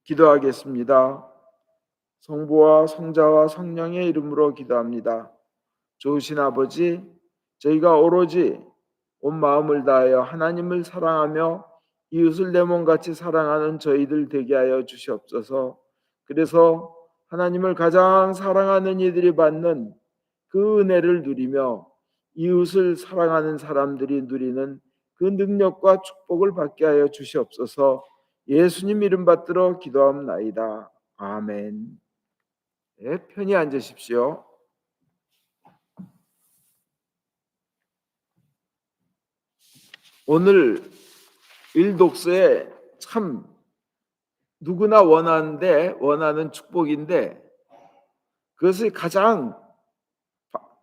기도하겠습니다. 성부와 성자와 성령의 이름으로 기도합니다. 좋으신 아버지, 저희가 오로지 온 마음을 다하여 하나님을 사랑하며 이웃을 내 몸같이 사랑하는 저희들 되게 하여 주시옵소서. 그래서 하나님을 가장 사랑하는 이들이 받는 그 은혜를 누리며 이웃을 사랑하는 사람들이 누리는 그 능력과 축복을 받게 하여 주시옵소서. 예수님 이름 받들어 기도합나이다. 아멘. 네, 편히 앉으십시오. 오늘 일독서에 참 누구나 원하는 축복인데 그것의 가장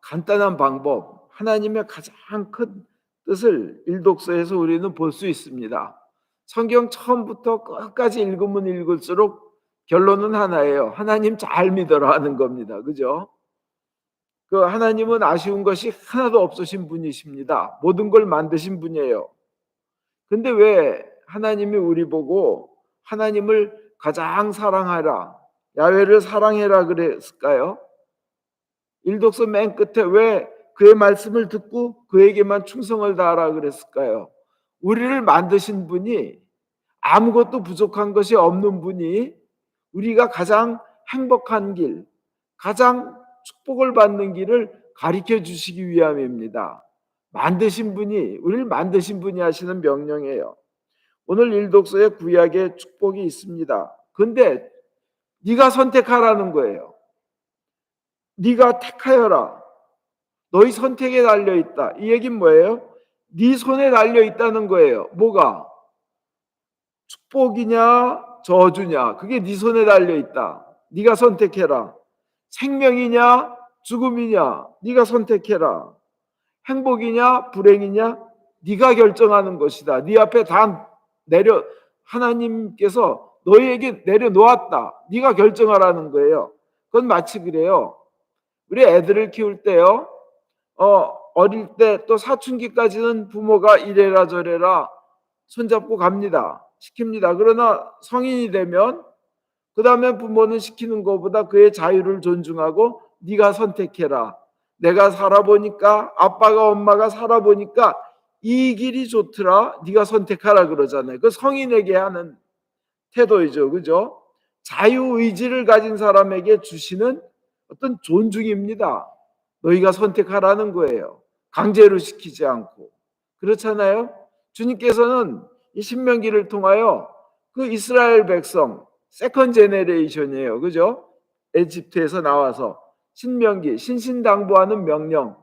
간단한 방법, 하나님의 가장 큰 뜻을 일독서에서 우리는 볼 수 있습니다. 성경 처음부터 끝까지 읽으면 읽을수록 결론은 하나예요. 하나님 잘 믿어라 하는 겁니다. 그죠? 그 하나님은 아쉬운 것이 하나도 없으신 분이십니다. 모든 걸 만드신 분이에요. 근데 왜 하나님이 우리 보고 하나님을 가장 사랑하라, 야훼를 사랑해라 그랬을까요? 일독서 맨 끝에 왜 그의 말씀을 듣고 그에게만 충성을 다하라 그랬을까요? 우리를 만드신 분이, 아무것도 부족한 것이 없는 분이 우리가 가장 행복한 길, 가장 축복을 받는 길을 가르쳐 주시기 위함입니다. 우리를 만드신 분이 하시는 명령이에요. 오늘 일독서에 구약의 축복이 있습니다. 근데 네가 선택하라는 거예요. 네가 택하여라. 너희 선택에 달려있다. 이 얘기는 뭐예요? 네 손에 달려있다는 거예요. 뭐가? 축복이냐 저주냐, 그게 네 손에 달려있다. 네가 선택해라. 생명이냐 죽음이냐, 네가 선택해라. 행복이냐 불행이냐, 네가 결정하는 것이다. 네 앞에 다 하나님께서 너희에게 내려놓았다. 네가 결정하라는 거예요. 그건 마치 그래요. 우리 애들을 키울 때요, 어릴 때 또 사춘기까지는 부모가 이래라 저래라 손잡고 갑니다. 시킵니다. 그러나 성인이 되면 그 다음에 부모는 시키는 것보다 그의 자유를 존중하고 네가 선택해라. 내가 살아보니까, 아빠가 엄마가 살아보니까 이 길이 좋더라. 네가 선택하라 그러잖아요. 그 성인에게 하는 태도이죠. 그죠? 자유의지를 가진 사람에게 주시는 어떤 존중입니다. 너희가 선택하라는 거예요. 강제로 시키지 않고. 그렇잖아요? 주님께서는 이 신명기를 통하여 그 이스라엘 백성, 세컨 제네레이션이에요. 그죠? 에집트에서 나와서 신명기, 신신당부하는 명령,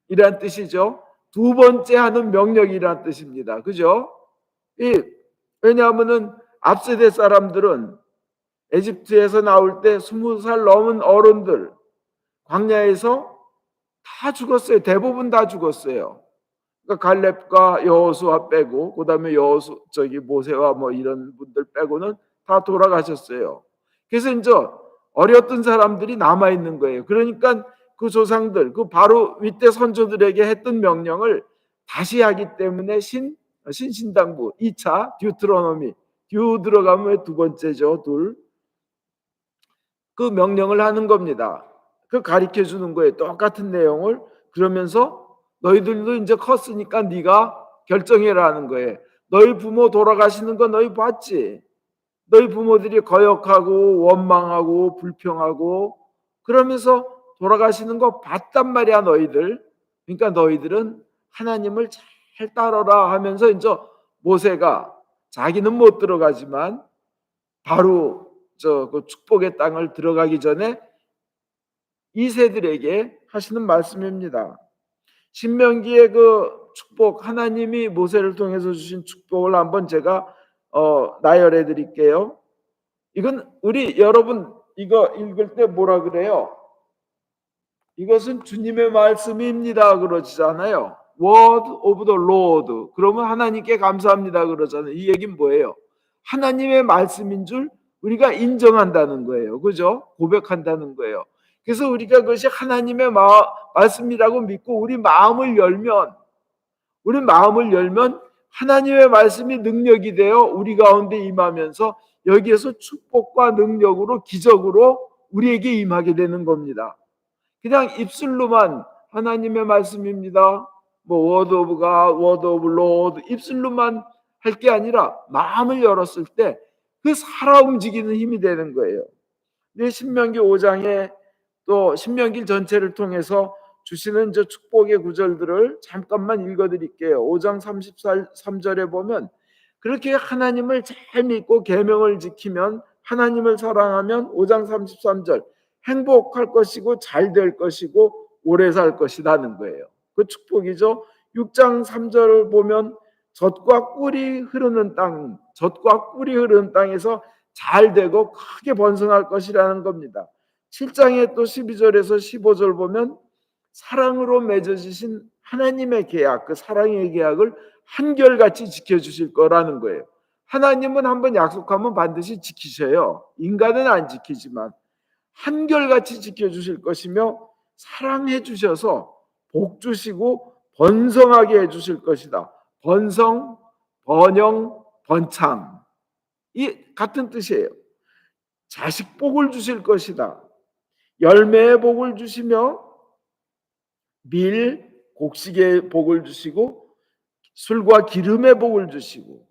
이란 뜻이죠. 두 번째 하는 명령이란 뜻입니다. 그죠? 왜냐하면은 앞세대 사람들은 에집트에서 나올 때 20살 넘은 어른들 광야에서 다 죽었어요. 대부분 다 죽었어요. 그러니까 갈렙과 여호수아 빼고, 그다음에 모세와 뭐 이런 분들 빼고는 다 돌아가셨어요. 그래서 이제 어렸던 사람들이 남아 있는 거예요. 그러니까 그 조상들, 그 바로 윗대 선조들에게 했던 명령을 다시 하기 때문에 신신당부 2차 듀트로노미, 듀 들어가면 두 번째죠. 그 명령을 하는 겁니다. 그 가르쳐 주는 거예요. 똑같은 내용을. 그러면서 너희들도 이제 컸으니까 네가 결정해라 하는 거예요. 너희 부모 돌아가시는 거 너희 봤지? 너희 부모들이 거역하고 원망하고 불평하고 그러면서 돌아가시는 거 봤단 말이야 너희들. 그러니까 너희들은 하나님을 잘 따르라 하면서 이제 모세가, 자기는 못 들어가지만 바로 그 축복의 땅을 들어가기 전에 이세들에게 하시는 말씀입니다. 신명기의 그 축복, 하나님이 모세를 통해서 주신 축복을 한번 제가 나열해 드릴게요. 이건 여러분 이거 읽을 때 뭐라 그래요? 이것은 주님의 말씀입니다 그러잖아요. Word of the Lord. 그러면 하나님께 감사합니다 그러잖아요. 이 얘기는 뭐예요? 하나님의 말씀인 줄 우리가 인정한다는 거예요. 그죠? 고백한다는 거예요. 그래서 우리가 그것이 하나님의 말씀이라고 믿고 우리 마음을 열면 하나님의 말씀이 능력이 되어 우리 가운데 임하면서 여기에서 축복과 능력으로 기적으로 우리에게 임하게 되는 겁니다. 그냥 입술로만 하나님의 말씀입니다, 뭐 워드 오브 갓, 워드 오브 로드 입술로만 할 게 아니라 마음을 열었을 때 그 살아 움직이는 힘이 되는 거예요. 근데 신명기 5장에 또 신명기 전체를 통해서 주시는 저 축복의 구절들을 잠깐만 읽어드릴게요. 5장 33절에 보면 그렇게 하나님을 잘 믿고 계명을 지키면, 하나님을 사랑하면 5장 33절 행복할 것이고 잘 될 것이고 오래 살 것이라는 거예요. 그 축복이죠. 6장 3절을 보면 젖과 꿀이 흐르는 땅, 젖과 꿀이 흐르는 땅에서 잘 되고 크게 번성할 것이라는 겁니다. 7장에 또 12절에서 15절 보면 사랑으로 맺어지신 하나님의 계약, 그 사랑의 계약을 한결같이 지켜주실 거라는 거예요. 하나님은 한번 약속하면 반드시 지키셔요. 인간은 안 지키지만 한결같이 지켜주실 것이며 사랑해 주셔서 복 주시고 번성하게 해주실 것이다. 번성, 번영, 번창, 이 같은 뜻이에요. 자식 복을 주실 것이다. 열매의 복을 주시며 밀, 곡식의 복을 주시고 술과 기름의 복을 주시고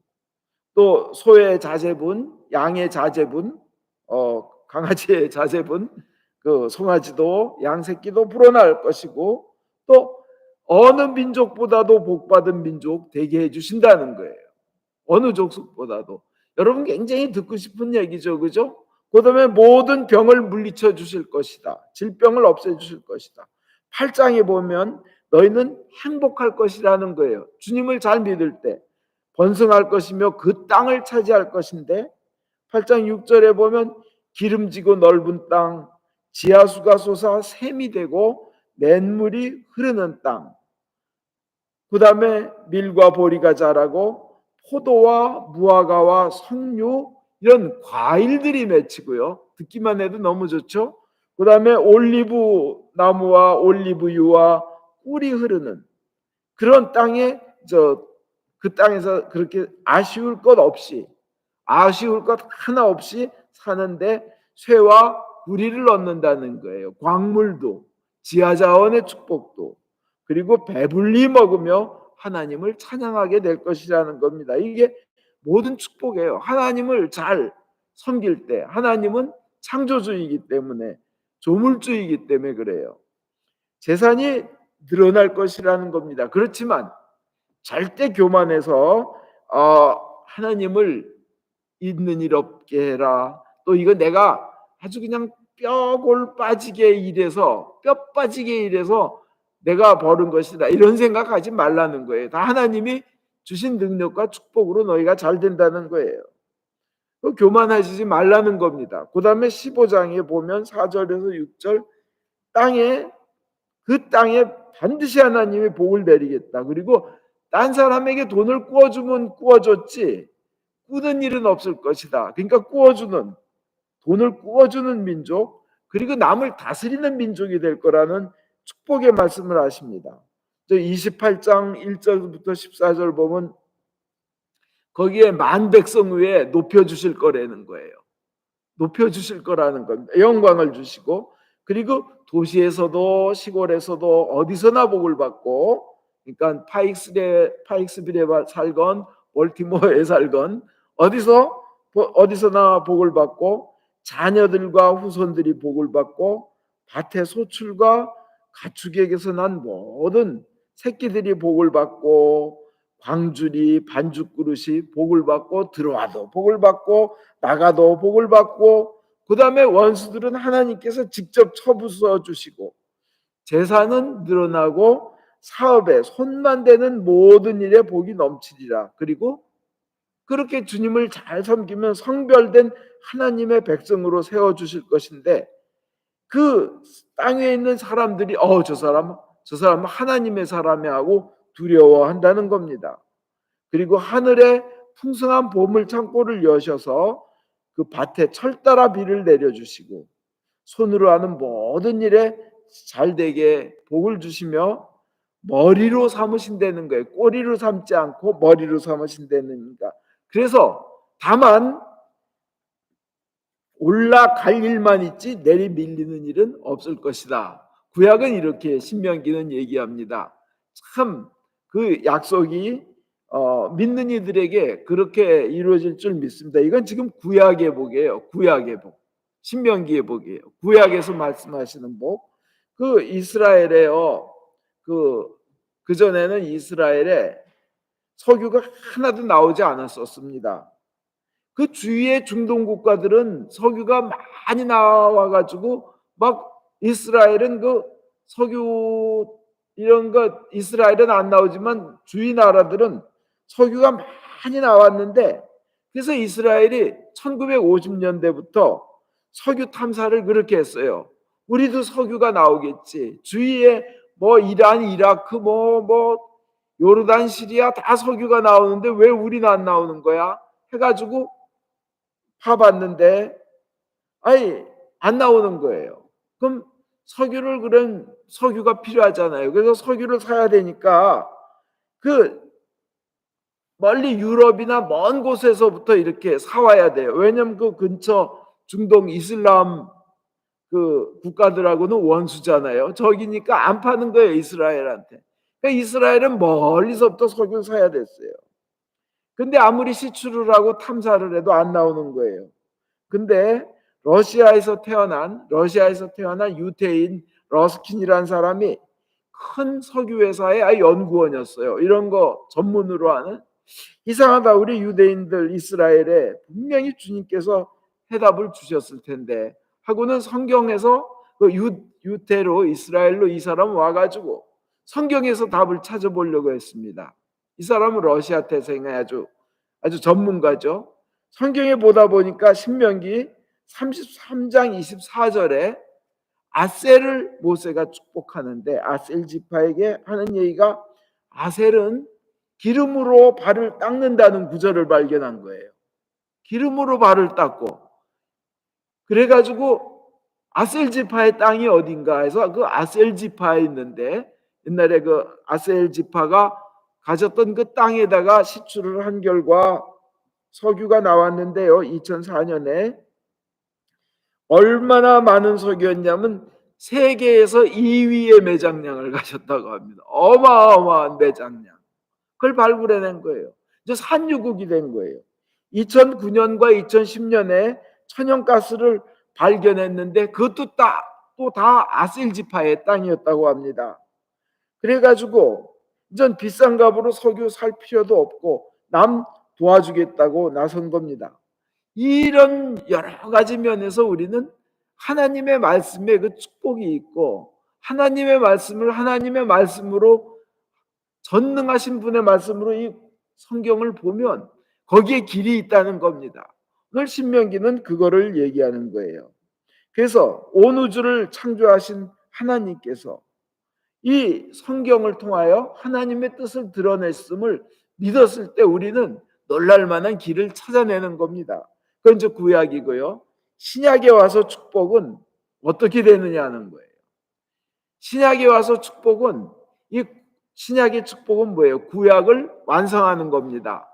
또 소의 자제분, 양의 자제분, 강아지의 자제분, 그 송아지도 양새끼도 불어날 것이고 또 어느 민족보다도 복받은 민족 되게 해주신다는 거예요. 어느 족속보다도. 여러분 굉장히 듣고 싶은 얘기죠, 그죠? 그 다음에 모든 병을 물리쳐 주실 것이다. 질병을 없애 주실 것이다. 8장에 보면 너희는 행복할 것이라는 거예요. 주님을 잘 믿을 때 번성할 것이며 그 땅을 차지할 것인데, 8장 6절에 보면 기름지고 넓은 땅, 지하수가 솟아 샘이 되고 냇물이 흐르는 땅, 그 다음에 밀과 보리가 자라고 포도와 무화과와 석류 이런 과일들이 맺히고요. 듣기만 해도 너무 좋죠. 그 다음에 올리브 나무와 올리브유와 꿀이 흐르는 그런 땅에 그 땅에서 그렇게 아쉬울 것 하나 없이 사는데 쇠와 구리를 얻는다는 거예요. 광물도, 지하자원의 축복도, 그리고 배불리 먹으며 하나님을 찬양하게 될 것이라는 겁니다. 이게 모든 축복이에요. 하나님을 잘 섬길 때, 하나님은 창조주이기 때문에, 조물주이기 때문에 그래요. 재산이 늘어날 것이라는 겁니다. 그렇지만 절대 교만해서 하나님을 있는 일 없게 해라, 또 이거 내가 아주 그냥 뼈골 빠지게 일해서 뼈 빠지게 일해서 내가 버는 것이다, 이런 생각하지 말라는 거예요. 다 하나님이 주신 능력과 축복으로 너희가 잘 된다는 거예요. 교만하시지 말라는 겁니다. 그 다음에 15장에 보면 4절에서 6절 그 땅에 반드시 하나님이 복을 내리겠다. 그리고 딴 사람에게 돈을 구워주면 구워줬지 꾸는 일은 없을 것이다. 그러니까 돈을 구워주는 민족, 그리고 남을 다스리는 민족이 될 거라는 축복의 말씀을 하십니다. 28장 1절부터 14절 보면 거기에 만 백성 위에 높여주실 거라는 거예요. 높여주실 거라는 겁니다. 영광을 주시고, 그리고 도시에서도 시골에서도 어디서나 복을 받고, 그러니까 파익스빌에 살건 볼티모어에 살건 어디서나 복을 받고, 자녀들과 후손들이 복을 받고, 밭의 소출과 가축에게서 난 모든 새끼들이 복을 받고, 광주리 반죽 그릇이 복을 받고, 들어와도 복을 받고 나가도 복을 받고, 그 다음에 원수들은 하나님께서 직접 쳐부숴 주시고, 재산은 늘어나고 사업에 손만 대는 모든 일에 복이 넘치리라. 그리고 그렇게 주님을 잘 섬기면 성별된 하나님의 백성으로 세워주실 것인데, 그 땅에 있는 사람들이 저 사람은 하나님의 사람이 하고 두려워한다는 겁니다. 그리고 하늘에 풍성한 보물 창고를 여셔서 그 밭에 철따라 비를 내려주시고 손으로 하는 모든 일에 잘되게 복을 주시며 머리로 삼으신다는 거예요. 꼬리로 삼지 않고 머리로 삼으신다는가. 그래서 다만 올라갈 일만 있지 내리밀리는 일은 없을 것이다. 구약은 이렇게 신명기는 얘기합니다. 참 그 약속이 믿는 이들에게 그렇게 이루어질 줄 믿습니다. 이건 지금 구약의 복이에요. 구약의 복. 신명기의 복이에요. 구약에서 말씀하시는 복. 그 이스라엘에요. 그전에는 이스라엘에 석유가 하나도 나오지 않았었습니다. 그 주위의 중동 국가들은 석유가 많이 나와가지고 막 이스라엘은 그 석유 이런 것 이스라엘은 안 나오지만 주위 나라들은 석유가 많이 나왔는데 그래서 이스라엘이 1950년대부터 석유 탐사를 그렇게 했어요. 우리도 석유가 나오겠지. 주위에 뭐 이란, 이라크, 뭐 요르단, 시리아 다 석유가 나오는데 왜 우리는 안 나오는 거야? 해가지고 파봤는데 아니 안 나오는 거예요. 그럼 그런 석유가 필요하잖아요. 그래서 석유를 사야 되니까 그 멀리 유럽이나 먼 곳에서부터 이렇게 사와야 돼요. 왜냐하면 그 근처 중동 이슬람 그 국가들하고는 원수잖아요. 적이니까 안 파는 거예요, 이스라엘한테. 그러니까 이스라엘은 멀리서부터 석유를 사야 됐어요. 근데 아무리 시추를 하고 탐사를 해도 안 나오는 거예요. 근데 러시아에서 태어난 유태인 러스킨이라는 사람이 큰 석유 회사의 연구원이었어요. 이런 거 전문으로 하는. 이상하다. 우리 유대인들 이스라엘에 분명히 주님께서 해답을 주셨을 텐데 하고는 성경에서 그 유태로 이스라엘로 이 사람 와가지고 성경에서 답을 찾아보려고 했습니다. 이 사람은 러시아 태생의 아주 전문가죠. 성경에 보다 보니까 신명기 33장 24절에 아셀을 모세가 축복하는데 아셀 지파에게 하는 얘기가 아셀은 기름으로 발을 닦는다는 구절을 발견한 거예요. 기름으로 발을 닦고 그래가지고 아셀 지파의 땅이 어딘가 해서 그 아셀 지파에 있는데 옛날에 그 아셀 지파가 가졌던 그 땅에다가 시추를 한 결과 석유가 나왔는데요. 2004년에 얼마나 많은 석유였냐면 세계에서 2위의 매장량을 가졌다고 합니다. 어마어마한 매장량. 그걸 발굴해낸 거예요. 이제 산유국이 된 거예요. 2009년과 2010년에 천연가스를 발견했는데 그것도 또 다 아셀지파의 땅이었다고 합니다. 그래가지고 이전 비싼 값으로 석유 살 필요도 없고 남 도와주겠다고 나선 겁니다. 이런 여러 가지 면에서 우리는 하나님의 말씀에 그 축복이 있고 하나님의 말씀을 하나님의 말씀으로 전능하신 분의 말씀으로 이 성경을 보면 거기에 길이 있다는 겁니다. 오늘 신명기는 그거를 얘기하는 거예요. 그래서 온 우주를 창조하신 하나님께서 이 성경을 통하여 하나님의 뜻을 드러냈음을 믿었을 때 우리는 놀랄 만한 길을 찾아내는 겁니다. 그건 이제 구약이고요. 신약에 와서 축복은 어떻게 되느냐는 거예요. 신약에 와서 축복은 이 신약의 축복은 뭐예요? 구약을 완성하는 겁니다.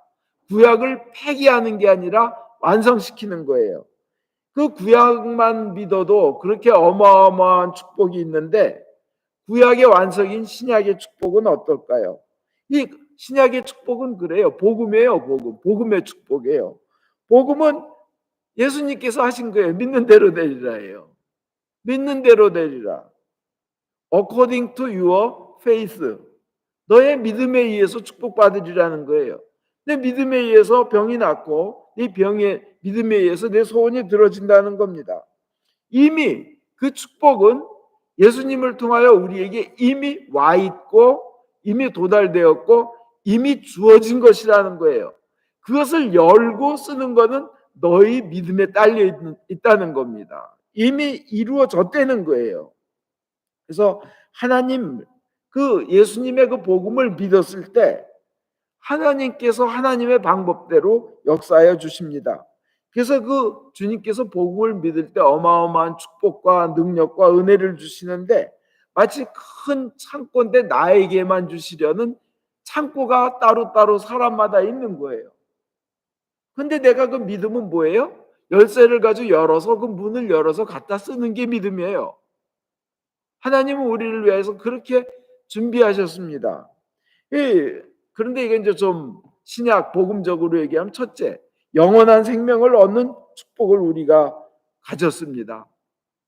구약을 폐기하는 게 아니라 완성시키는 거예요. 그 구약만 믿어도 그렇게 어마어마한 축복이 있는데 구약의 완성인 신약의 축복은 어떨까요? 이 신약의 축복은 그래요. 복음이에요. 복음의 축복이에요. 복음은 예수님께서 하신 거예요. 믿는 대로 되리라예요. 믿는 대로 되리라. According to your faith. 너의 믿음에 의해서 축복받으리라는 거예요. 내 믿음에 의해서 병이 낫고 네 병의 믿음에 의해서 내 소원이 들어진다는 겁니다. 이미 그 축복은 예수님을 통하여 우리에게 이미 와 있고 이미 도달되었고 이미 주어진 것이라는 거예요. 그것을 열고 쓰는 것은 너희 믿음에 딸려 있다는 겁니다. 이미 이루어졌다는 거예요. 그래서 하나님 그 예수님의 그 복음을 믿었을 때 하나님께서 하나님의 방법대로 역사하여 주십니다. 그래서 그 주님께서 복음을 믿을 때 어마어마한 축복과 능력과 은혜를 주시는데 마치 큰 창고인데 나에게만 주시려는 창고가 따로따로 사람마다 있는 거예요. 근데 내가 그 믿음은 뭐예요? 열쇠를 가지고 열어서 그 문을 열어서 갖다 쓰는 게 믿음이에요. 하나님은 우리를 위해서 그렇게 준비하셨습니다. 그런데 이게 이제 좀 신약 복음적으로 얘기하면 첫째, 영원한 생명을 얻는 축복을 우리가 가졌습니다.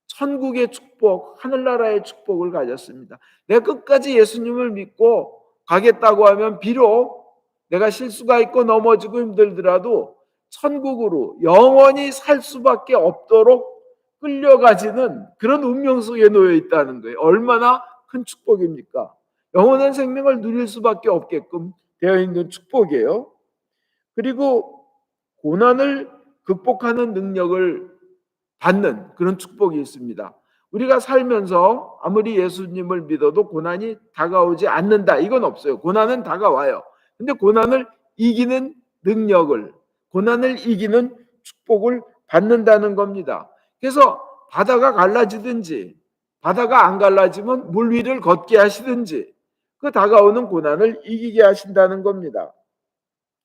천국의 축복, 하늘나라의 축복을 가졌습니다. 내가 끝까지 예수님을 믿고 가겠다고 하면 비록 내가 실수가 있고 넘어지고 힘들더라도 천국으로 영원히 살 수밖에 없도록 끌려가지는 그런 운명 속에 놓여 있다는 거예요. 얼마나 큰 축복입니까? 영원한 생명을 누릴 수밖에 없게끔 되어 있는 축복이에요. 그리고 고난을 극복하는 능력을 받는 그런 축복이 있습니다. 우리가 살면서 아무리 예수님을 믿어도 고난이 다가오지 않는다, 이건 없어요. 고난은 다가와요. 근데 고난을 이기는 능력을, 고난을 이기는 축복을 받는다는 겁니다. 그래서 바다가 갈라지든지 바다가 안 갈라지면 물 위를 걷게 하시든지 그 다가오는 고난을 이기게 하신다는 겁니다.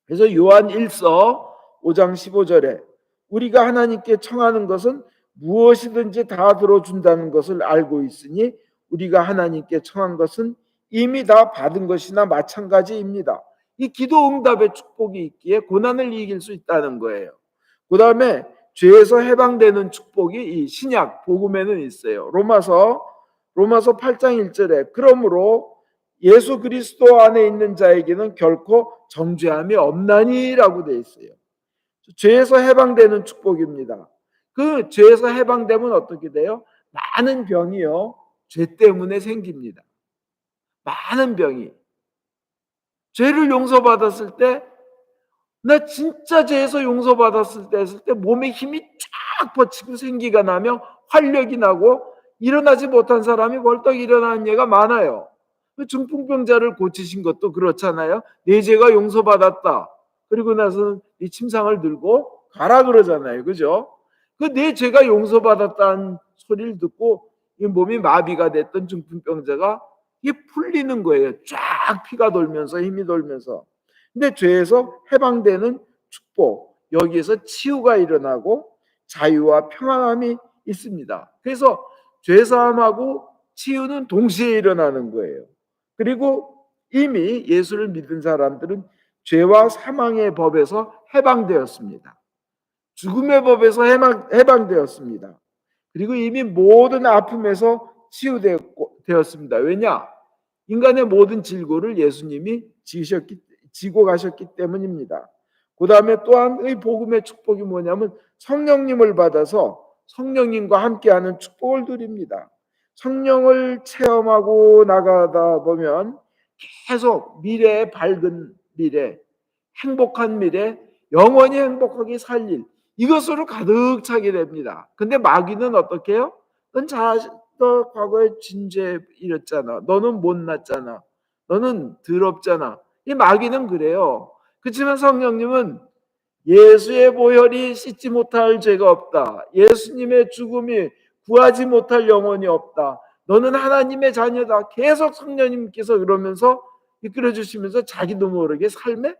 그래서 요한 1서 5장 15절에 우리가 하나님께 청하는 것은 무엇이든지 다 들어준다는 것을 알고 있으니 우리가 하나님께 청한 것은 이미 다 받은 것이나 마찬가지입니다. 이 기도 응답의 축복이 있기에 고난을 이길 수 있다는 거예요. 그 다음에 죄에서 해방되는 축복이 이 신약 복음에는 있어요. 로마서 8장 1절에 그러므로 예수 그리스도 안에 있는 자에게는 결코 정죄함이 없나니라고 되어 있어요. 죄에서 해방되는 축복입니다. 그 죄에서 해방되면 어떻게 돼요? 많은 병이요, 죄 때문에 생깁니다. 많은 병이. 죄를 용서받았을 때, 나 진짜 죄에서 용서받았을 때 했을 때 몸에 힘이 쫙 뻗치고 생기가 나며 활력이 나고 일어나지 못한 사람이 벌떡 일어나는 예가 많아요. 중풍병자를 고치신 것도 그렇잖아요. 내 죄가 용서받았다. 그리고 나서는 이 침상을 들고 가라 그러잖아요. 그죠? 그 내 죄가 용서받았다는 소리를 듣고 이 몸이 마비가 됐던 중풍병자가 이게 풀리는 거예요. 쫙 피가 돌면서 힘이 돌면서. 근데 죄에서 해방되는 축복, 여기에서 치유가 일어나고 자유와 평안함이 있습니다. 그래서 죄사함하고 치유는 동시에 일어나는 거예요. 그리고 이미 예수를 믿은 사람들은 죄와 사망의 법에서 해방되었습니다. 죽음의 법에서 해방되었습니다. 그리고 이미 모든 아픔에서 치유되었습니다. 왜냐? 인간의 모든 질고를 예수님이 지고 가셨기 때문입니다. 그 다음에 또한 복음의 축복이 뭐냐면 성령님을 받아서 성령님과 함께하는 축복을 누립니다. 성령을 체험하고 나가다 보면 계속 미래의 밝은 미래, 행복한 미래, 영원히 행복하게 살 일, 이것으로 가득 차게 됩니다. 근데 마귀는 어떻게 해요? 너 과거에 진죄 이랬잖아. 너는 못났잖아. 너는 더럽잖아. 이 마귀는 그래요. 그렇지만 성령님은 예수의 보혈이 씻지 못할 죄가 없다. 예수님의 죽음이 구하지 못할 영혼이 없다. 너는 하나님의 자녀다. 계속 성령님께서 그러면서 이끌어 주시면서 자기도 모르게 삶에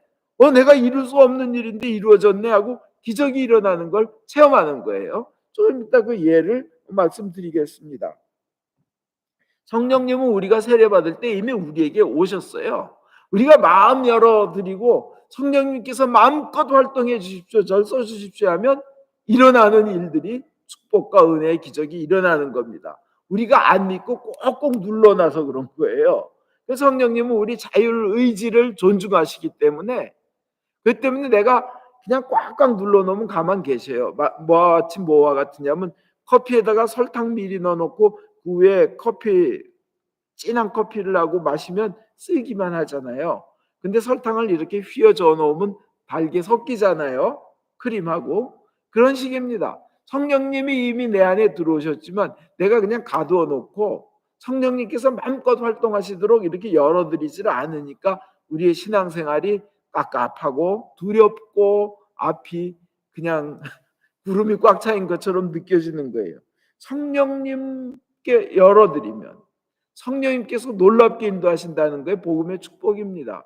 내가 이룰 수 없는 일인데 이루어졌네 하고 기적이 일어나는 걸 체험하는 거예요. 조금 이따 그 예를 말씀드리겠습니다. 성령님은 우리가 세례받을 때 이미 우리에게 오셨어요. 우리가 마음 열어드리고 성령님께서 마음껏 활동해 주십시오, 절 써주십시오 하면 일어나는 일들이 축복과 은혜의 기적이 일어나는 겁니다. 우리가 안 믿고 꼭꼭 눌러놔서 그런 거예요. 그래서 성령님은 우리 자율의지를 존중하시기 때문에 그 때문에 내가 그냥 꽉꽉 눌러놓으면 가만 계셔요. 마치 뭐와 같으냐면 커피에다가 설탕 미리 넣어놓고 그 위에 진한 커피를 하고 마시면 쓰기만 하잖아요. 근데 설탕을 이렇게 휘어져 놓으면 달게 섞이잖아요. 크림하고. 그런 식입니다. 성령님이 이미 내 안에 들어오셨지만 내가 그냥 가두어 놓고 성령님께서 마음껏 활동하시도록 이렇게 열어드리지를 않으니까 우리의 신앙생활이 깝깝하고 두렵고 앞이 그냥 구름이 꽉 차인 것처럼 느껴지는 거예요. 성령님께 열어드리면, 성령님께서 놀랍게 인도하신다는 게 복음의 축복입니다.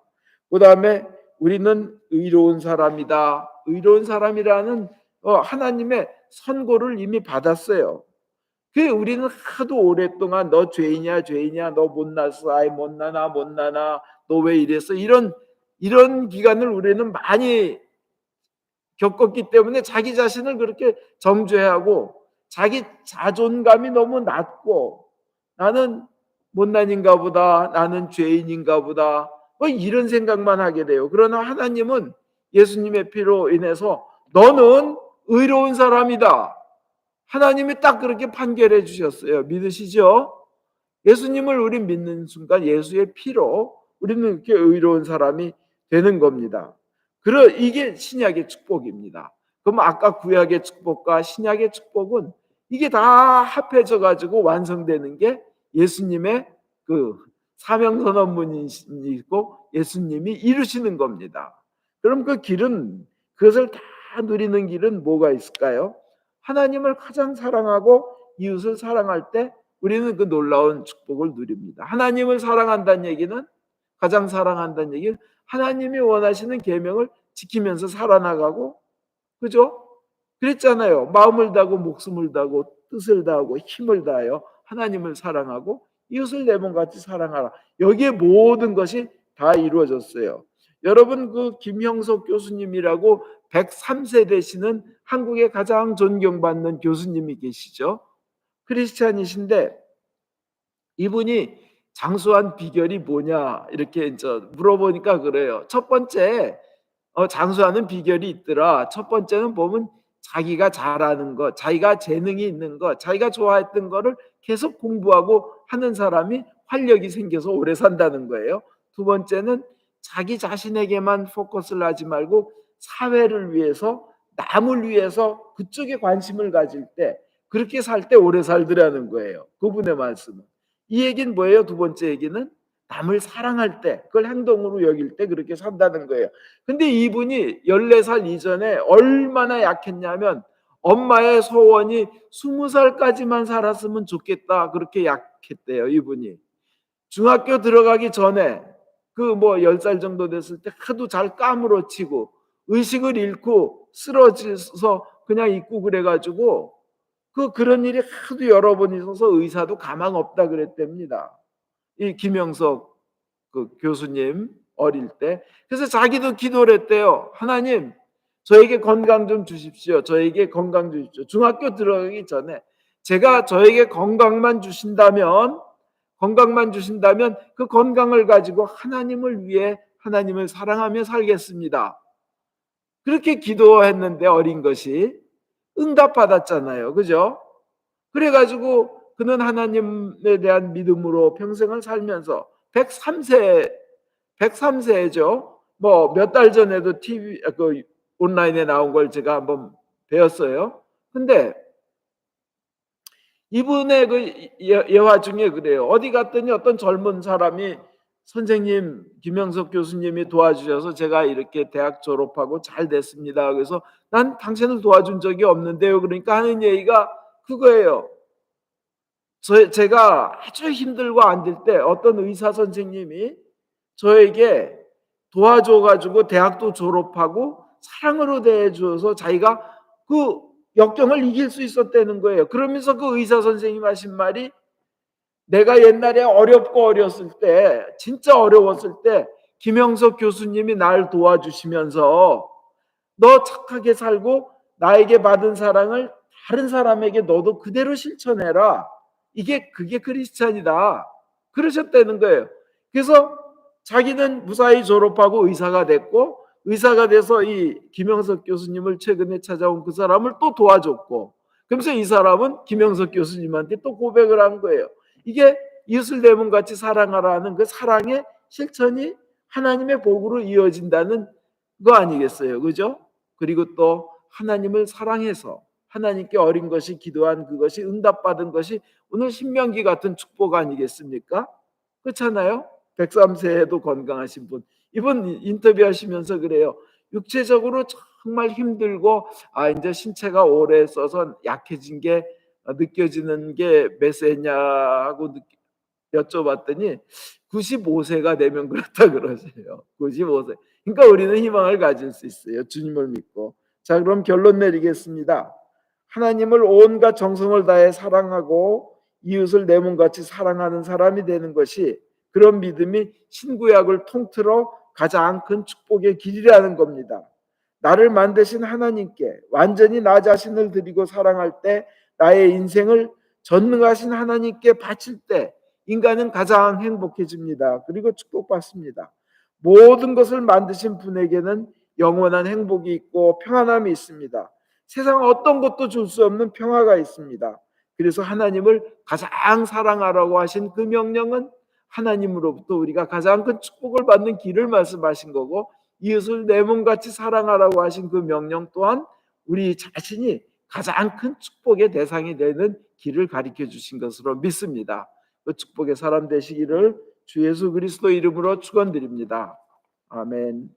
그 다음에 우리는 의로운 사람이다. 의로운 사람이라는 하나님의 선고를 이미 받았어요. 그 우리는 하도 오랫동안 너 죄인이야 죄인이야 너 못났어 아이 못나나 못나나 너 왜 이랬어 이런 기간을 우리는 많이 겪었기 때문에 자기 자신을 그렇게 정죄하고 자기 자존감이 너무 낮고 나는 못난인가 보다 나는 죄인인가 보다 뭐 이런 생각만 하게 돼요. 그러나 하나님은 예수님의 피로 인해서 너는 의로운 사람이다. 하나님이 딱 그렇게 판결해 주셨어요. 믿으시죠? 예수님을 우리 믿는 순간 예수의 피로 우리는 이렇게 의로운 사람이 되는 겁니다. 이게 신약의 축복입니다. 그럼 아까 구약의 축복과 신약의 축복은 이게 다 합해져 가지고 완성되는 게 예수님의 그 사명선언문이고 예수님이 이루시는 겁니다. 그럼 그 길은 그것을 다 누리는 길은 뭐가 있을까요? 하나님을 가장 사랑하고 이웃을 사랑할 때 우리는 그 놀라운 축복을 누립니다. 하나님을 사랑한다는 얘기는 가장 사랑한다는 얘기는 하나님이 원하시는 계명을 지키면서 살아나가고 그죠? 그랬잖아요. 마음을 다하고 목숨을 다하고 뜻을 다하고 힘을 다하여 하나님을 사랑하고 이웃을 내 몸같이 사랑하라. 여기에 모든 것이 다 이루어졌어요. 여러분 그 김형석 교수님이라고 103세 되시는 한국의 가장 존경받는 교수님이 계시죠. 크리스찬이신데 이분이 장수한 비결이 뭐냐 이렇게 이제 물어보니까 그래요. 첫 번째 장수하는 비결이 있더라. 첫 번째는 보면 자기가 잘하는 것, 자기가 재능이 있는 것, 자기가 좋아했던 거를 계속 공부하고 하는 사람이 활력이 생겨서 오래 산다는 거예요. 두 번째는 자기 자신에게만 포커스를 하지 말고 사회를 위해서 남을 위해서 그쪽에 관심을 가질 때 그렇게 살 때 오래 살더라는 거예요. 그분의 말씀은. 이 얘기는 뭐예요? 두 번째 얘기는 남을 사랑할 때 그걸 행동으로 여길 때 그렇게 산다는 거예요. 근데 이분이 14살 이전에 얼마나 약했냐면 엄마의 소원이 20살까지만 살았으면 좋겠다 그렇게 약했대요. 이분이 중학교 들어가기 전에 그 뭐 10살 정도 됐을 때 하도 잘 까무러치고 의식을 잃고 쓰러져서 그냥 있고 그래가지고 그런 일이 하도 여러 번 있어서 의사도 가망 없다 그랬답니다. 이 김영석 그 교수님 어릴 때. 그래서 자기도 기도를 했대요. 하나님, 저에게 건강 좀 주십시오. 저에게 건강 주십시오. 중학교 들어가기 전에 제가 저에게 건강만 주신다면 그 건강을 가지고 하나님을 위해 하나님을 사랑하며 살겠습니다. 그렇게 기도했는데 어린 것이 응답받았잖아요. 그죠? 그래가지고 그는 하나님에 대한 믿음으로 평생을 살면서 103세죠. 뭐 몇 달 전에도 TV 온라인에 나온 걸 제가 한번 배웠어요. 근데 이분의 그 예화 중에 그래요. 어디 갔더니 어떤 젊은 사람이 선생님 김영석 교수님이 도와주셔서 제가 이렇게 대학 졸업하고 잘 됐습니다. 그래서 난 당신을 도와준 적이 없는데요. 그러니까 하는 얘기가 그거예요. 제가 아주 힘들고 안 될 때 어떤 의사 선생님이 저에게 도와줘가지고 대학도 졸업하고 사랑으로 대해줘서 자기가 그 역경을 이길 수 있었다는 거예요. 그러면서 그 의사 선생님이 하신 말이 내가 옛날에 어렵고 어렸을 때 진짜 어려웠을 때 김영석 교수님이 날 도와주시면서 너 착하게 살고 나에게 받은 사랑을 다른 사람에게 너도 그대로 실천해라. 그게 크리스찬이다. 그러셨다는 거예요. 그래서 자기는 무사히 졸업하고 의사가 됐고 의사가 돼서 이 김영석 교수님을 최근에 찾아온 그 사람을 또 도와줬고 그러면서 이 사람은 김영석 교수님한테 또 고백을 한 거예요. 이게 이웃을 내 몸같이 사랑하라는 그 사랑의 실천이 하나님의 복으로 이어진다는 거 아니겠어요? 그죠? 그리고 또 하나님을 사랑해서 하나님께 어린 것이 기도한 그것이 응답받은 것이 오늘 신명기 같은 축복 아니겠습니까? 그렇잖아요. 103세에도 건강하신 분. 이분 인터뷰하시면서 그래요. 육체적으로 정말 힘들고 이제 신체가 오래 써서 약해진 게 느껴지는 게 몇 세냐 하고 여쭤봤더니 95세가 되면 그렇다 그러세요. 95세. 그러니까 우리는 희망을 가질 수 있어요. 주님을 믿고. 자, 그럼 결론 내리겠습니다. 하나님을 온갖 정성을 다해 사랑하고 이웃을 내 몸같이 사랑하는 사람이 되는 것이, 그런 믿음이 신구약을 통틀어 가장 큰 축복의 길이라는 겁니다. 나를 만드신 하나님께 완전히 나 자신을 드리고 사랑할 때, 나의 인생을 전능하신 하나님께 바칠 때 인간은 가장 행복해집니다. 그리고 축복받습니다. 모든 것을 만드신 분에게는 영원한 행복이 있고 평안함이 있습니다. 세상 어떤 것도 줄 수 없는 평화가 있습니다. 그래서 하나님을 가장 사랑하라고 하신 그 명령은 하나님으로부터 우리가 가장 큰 축복을 받는 길을 말씀하신 거고, 이웃을 내 몸같이 사랑하라고 하신 그 명령 또한 우리 자신이 가장 큰 축복의 대상이 되는 길을 가르쳐 주신 것으로 믿습니다. 그 축복의 사람 되시기를 주 예수 그리스도 이름으로 축원드립니다. 아멘.